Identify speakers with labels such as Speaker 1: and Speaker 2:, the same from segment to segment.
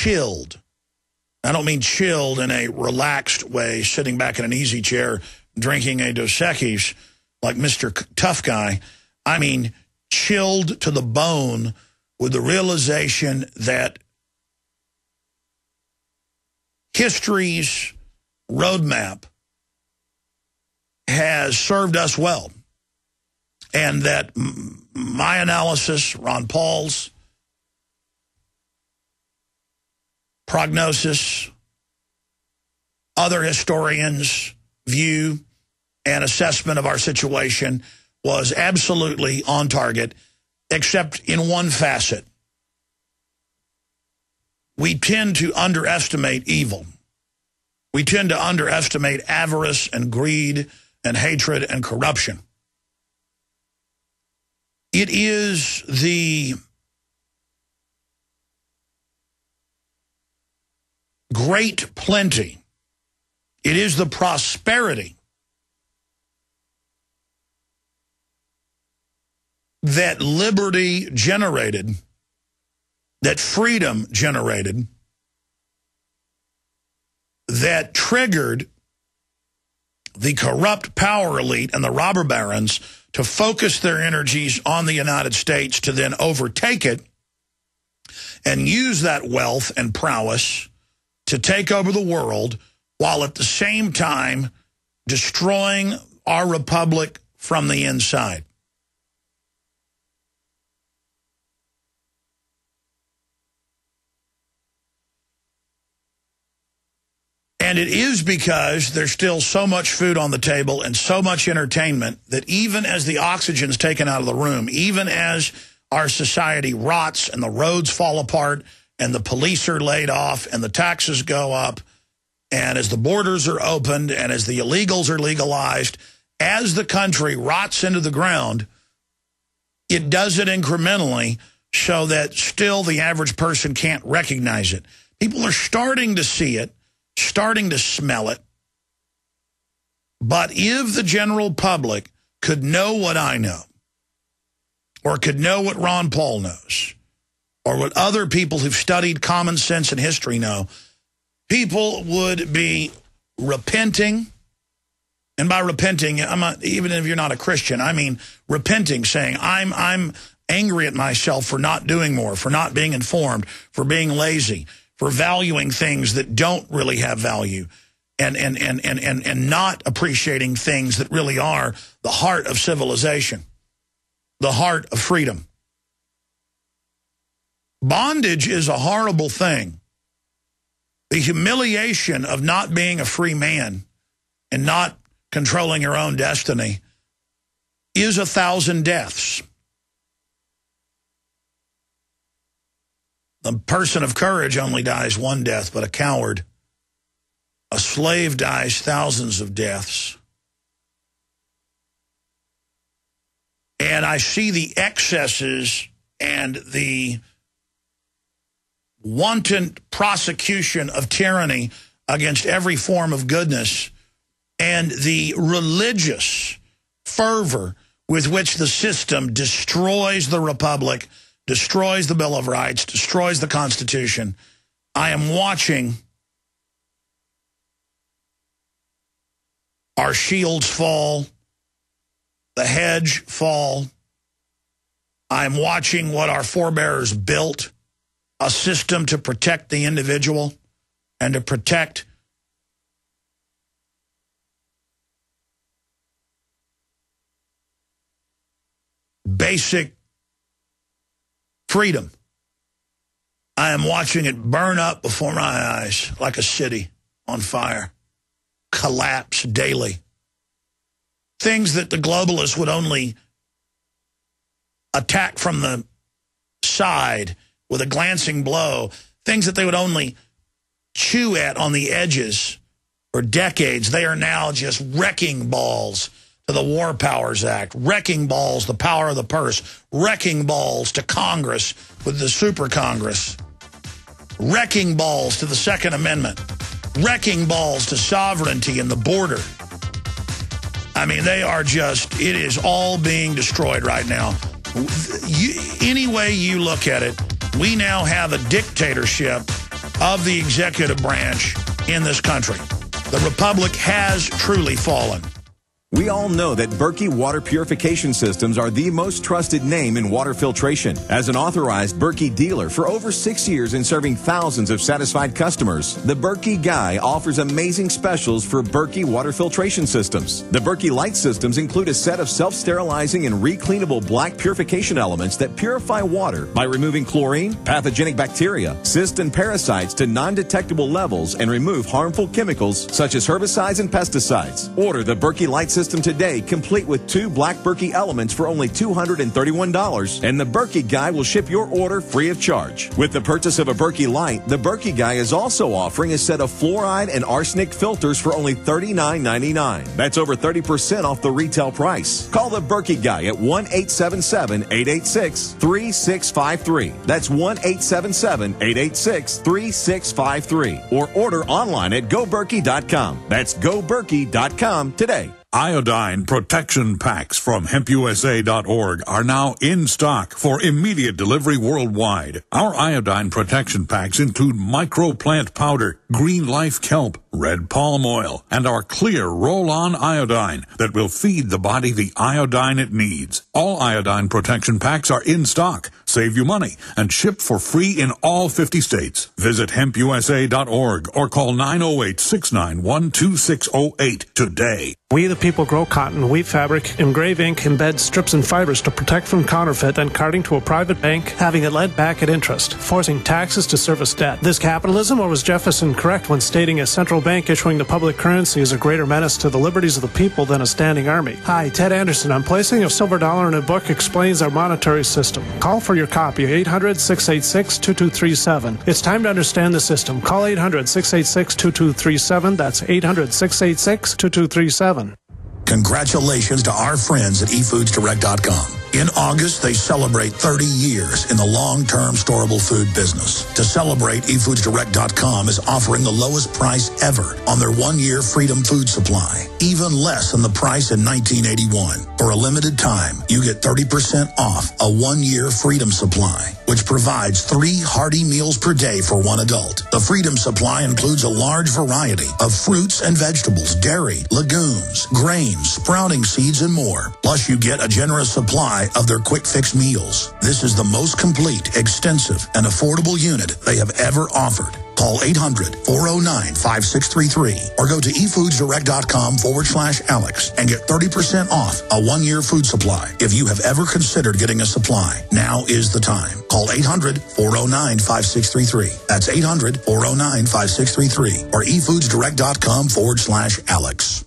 Speaker 1: chilled. I don't mean chilled in a relaxed way, sitting back in an easy chair, drinking a Dos Equis like Mr. Tough Guy. I mean chilled to the bone with the realization that history's roadmap has served us well. And that my analysis, Ron Paul's prognosis, other historians' view and assessment of our situation was absolutely on target, except in one facet. We tend to underestimate evil. We tend to underestimate avarice and greed and hatred and corruption. It is the great plenty. It is the prosperity that liberty generated, that freedom generated, that triggered the corrupt power elite and the robber barons to focus their energies on the United States to then overtake it and use that wealth and prowess to take over the world while at the same time destroying our republic from the inside. And it is because there's still so much food on the table and so much entertainment that even as the oxygen's taken out of the room, even as our society rots and the roads fall apart and the police are laid off and the taxes go up, and as the borders are opened and as the illegals are legalized, as the country rots into the ground, it does it incrementally so that still the average person can't recognize it. People are starting to see it, starting to smell it. But if the general public could know what I know, or could know what Ron Paul knows, or what other people who've studied common sense and history know, people would be repenting. And by repenting, I'm not, even if you're not a Christian, I mean repenting, saying, I'm angry at myself for not doing more, for not being informed, for being lazy, for valuing things that don't really have value, and not appreciating things that really are the heart of civilization, the heart of freedom. Bondage is a horrible thing. The humiliation of not being a free man and not controlling your own destiny is 1,000 deaths. A person of courage only dies one death, but a coward, a slave, dies thousands of deaths. And I see the excesses and the wanton prosecution of tyranny against every form of goodness, and the religious fervor with which the system destroys the republic, destroys the Bill of Rights, destroys the Constitution. I am watching our shields fall, the hedge fall. I am watching what our forebears built, a system to protect the individual and to protect basic freedom. I am watching it burn up before my eyes like a city on fire, collapse daily. Things that the globalists would only attack from the side with a glancing blow, things that they would only chew at on the edges for decades, they are now just wrecking balls to the War Powers Act, wrecking balls, the power of the purse, wrecking balls to Congress with the Super Congress, wrecking balls to the Second Amendment, wrecking balls to sovereignty and the border. I mean, they are just, it is all being destroyed right now. Any way you look at it, we now have a dictatorship of the executive branch in this country. The republic has truly fallen.
Speaker 2: We all know that Berkey water purification systems are the most trusted name in water filtration. As an authorized Berkey dealer for over 6 years and serving thousands of satisfied customers, the Berkey Guy offers amazing specials for Berkey water filtration systems. The Berkey Light systems include a set of self-sterilizing and recleanable black purification elements that purify water by removing chlorine, pathogenic bacteria, cysts, and parasites to non-detectable levels and remove harmful chemicals such as herbicides and pesticides. Order the Berkey Light system today, complete with 2 black Berkey elements for only $231, and the Berkey Guy will ship your order free of charge. With the purchase of a Berkey Light, the Berkey Guy is also offering a set of fluoride and arsenic filters for only $39.99. That's over 30% off the retail price. Call the Berkey Guy at 1-877-886-3653. That's 1-877-886-3653. Or order online at goberkey.com. That's goberkey.com today.
Speaker 3: Iodine protection packs from hempusa.org are now in stock for immediate delivery worldwide. Our iodine protection packs include microplant powder, green life kelp, red palm oil, and our clear roll-on iodine that will feed the body the iodine it needs. All iodine protection packs are in stock, save you money, and ship for free in all 50 states. Visit hempusa.org or call 908-691-2608 today.
Speaker 4: We the people grow cotton, weave fabric, engrave ink, embed strips and fibers to protect from counterfeit, then carting to a private bank, having it led back at interest, forcing taxes to service debt. This capitalism, or was Jefferson correct when stating a central bank issuing the public currency is a greater menace to the liberties of the people than a standing army? Hi, Ted Anderson. I'm placing a silver dollar in a book explains our monetary system. Call for your copy, 800-686-2237. It's time to understand the system. Call 800-686-2237. That's 800-686-2237.
Speaker 1: Congratulations to our friends at eFoodsDirect.com. In August, they celebrate 30 years in the long-term storable food business. To celebrate, eFoodsDirect.com is offering the lowest price ever on their one-year Freedom Food Supply, even less than the price in 1981. For a limited time, you get 30% off a one-year Freedom Supply, which provides 3 hearty meals per day for one adult. The Freedom Supply includes a large variety of fruits and vegetables, dairy, legumes, grains, sprouting seeds, and more. Plus, you get a generous supply of their quick fix meals. This is the most complete, extensive, and affordable unit they have ever offered. Call 800-409-5633 or go to eFoodsDirect.com/Alex and get 30% off a one-year food supply. If you have ever considered getting a supply, now is the time. Call 800-409-5633. That's 800-409-5633 or eFoodsDirect.com/Alex.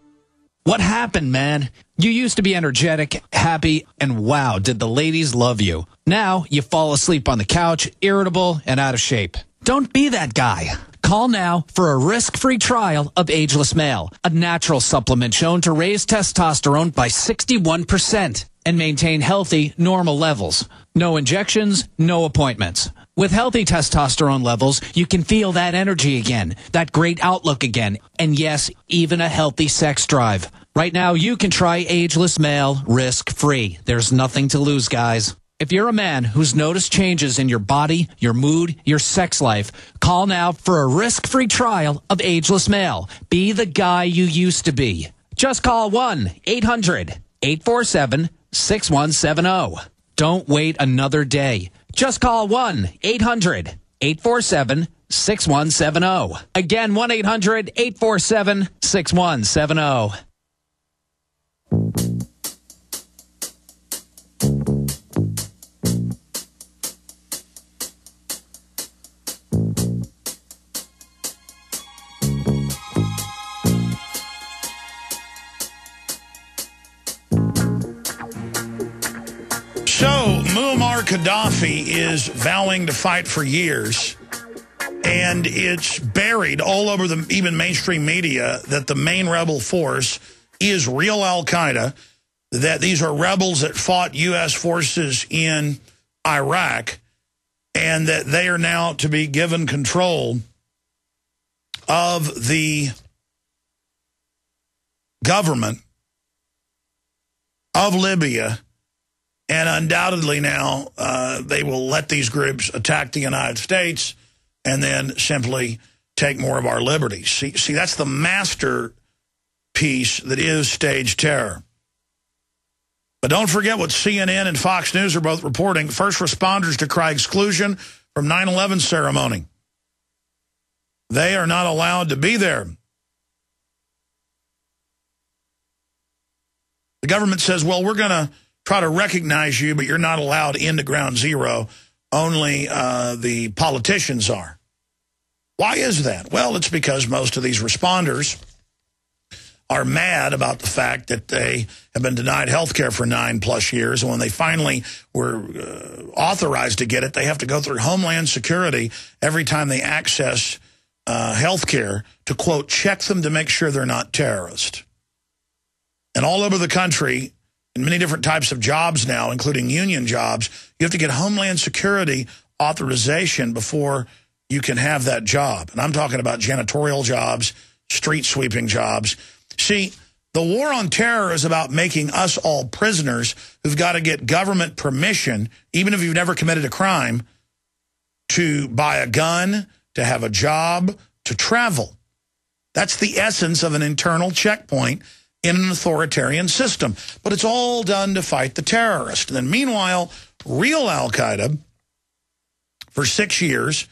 Speaker 5: What happened, man? You used to be energetic, happy, and wow, did the ladies love you. Now you fall asleep on the couch, irritable and out of shape. Don't be that guy. Call now for a risk-free trial of Ageless Male, a natural supplement shown to raise testosterone by 61% and maintain healthy, normal levels. No injections, no appointments. With healthy testosterone levels, you can feel that energy again, that great outlook again, and yes, even a healthy sex drive. Right now, you can try Ageless Male risk-free. There's nothing to lose, guys. If you're a man who's noticed changes in your body, your mood, your sex life, call now for a risk-free trial of Ageless Male. Be the guy you used to be. Just call 1-800-847-6170. Don't wait another day. Just call 1-800-847-6170. Again, 1-800-847-6170.
Speaker 1: So, Muammar Gaddafi is vowing to fight for years, and it's buried all over the even mainstream media that the main rebel force is real al-Qaeda, that these are rebels that fought U.S. forces in Iraq, and that they are now to be given control of the government of Libya. And undoubtedly now they will let these groups attack the United States and then simply take more of our liberties. See, that's the masterpiece that is stage terror. But don't forget what CNN and Fox News are both reporting. First responders decry exclusion from 9/11 ceremony. They are not allowed to be there. The government says, well, we're going to try to recognize you, but you're not allowed into Ground Zero. Only the politicians are. Why is that? Well, it's because most of these responders are mad about the fact that they have been denied health care for 9+ years. And when they finally were authorized to get it, they have to go through Homeland Security every time they access health care to, quote, check them to make sure they're not terrorists. And all over the country, in many different types of jobs now, including union jobs, you have to get Homeland Security authorization before you can have that job. And I'm talking about janitorial jobs, street sweeping jobs. See, the war on terror is about making us all prisoners who've got to get government permission, even if you've never committed a crime, to buy a gun, to have a job, to travel. That's the essence of an internal checkpoint in an authoritarian system. But it's all done to fight the terrorist. And then meanwhile, real Al-Qaeda, for 6 years,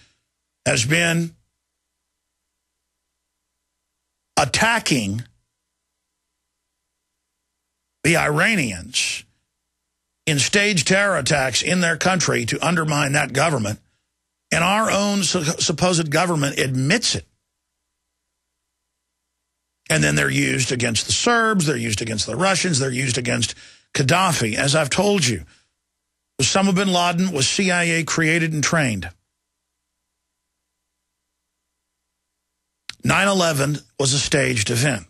Speaker 1: has been attacking the Iranians in staged terror attacks in their country to undermine that government. And our own supposed government admits it. And then they're used against the Serbs, they're used against the Russians, they're used against Gaddafi. As I've told you, Osama bin Laden was CIA created and trained. 9/11 was a staged event.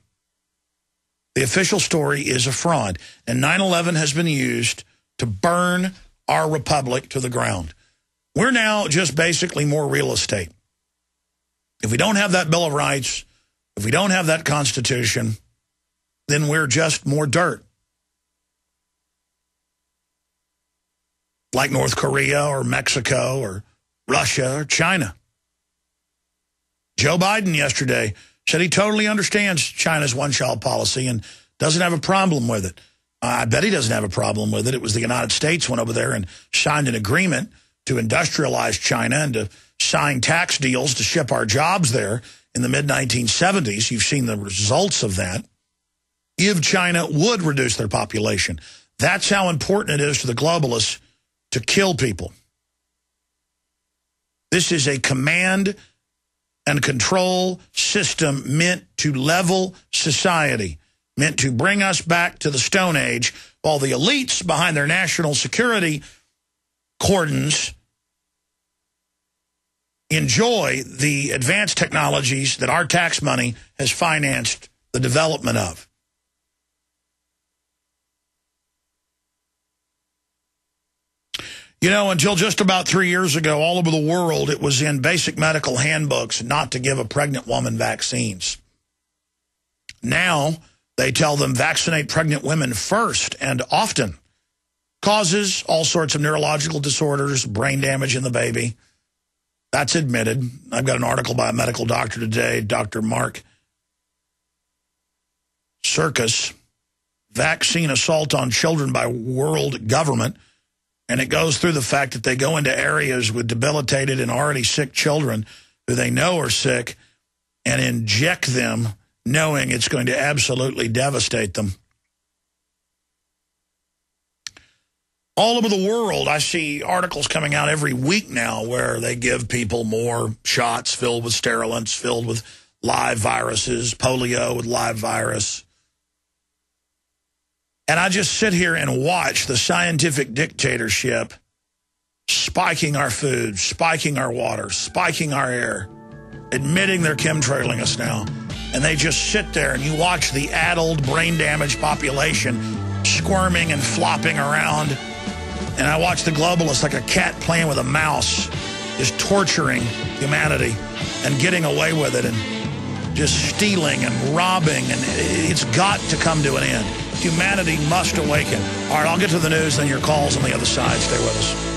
Speaker 1: The official story is a fraud. And 9/11 has been used to burn our republic to the ground. We're now just basically more real estate. If we don't have that Bill of Rights, if we don't have that Constitution, then we're just more dirt. Like North Korea or Mexico or Russia or China. Joe Biden yesterday said he totally understands China's one-child policy and doesn't have a problem with it. I bet he doesn't have a problem with it. It was the United States went over there and signed an agreement to industrialize China and to sign tax deals to ship our jobs there in the mid-1970s. You've seen the results of that. If China would reduce their population. That's how important it is to the globalists to kill people. This is a command and control system meant to level society, meant to bring us back to the Stone Age, while the elites behind their national security cordons enjoy the advanced technologies that our tax money has financed the development of. You know, until just about 3 years ago, all over the world, it was in basic medical handbooks not to give a pregnant woman vaccines. Now, they tell them vaccinate pregnant women first and often. Causes all sorts of neurological disorders, brain damage in the baby. That's admitted. I've got an article by a medical doctor today, Dr. Mark Circus, Vaccine Assault on Children by World Government. And it goes through the fact that they go into areas with debilitated and already sick children who they know are sick and inject them knowing it's going to absolutely devastate them. All over the world, I see articles coming out every week now where they give people more shots filled with sterilants, filled with live viruses, polio with live virus. And I just sit here and watch the scientific dictatorship spiking our food, spiking our water, spiking our air, admitting they're chemtrailing us now. And they just sit there and you watch the addled, brain-damaged population squirming and flopping around. And I watch the globalists like a cat playing with a mouse, just torturing humanity and getting away with it and just stealing and robbing. And it's got to come to an end. Humanity must awaken. All right, I'll get to the news, then your calls on the other side. Stay with us.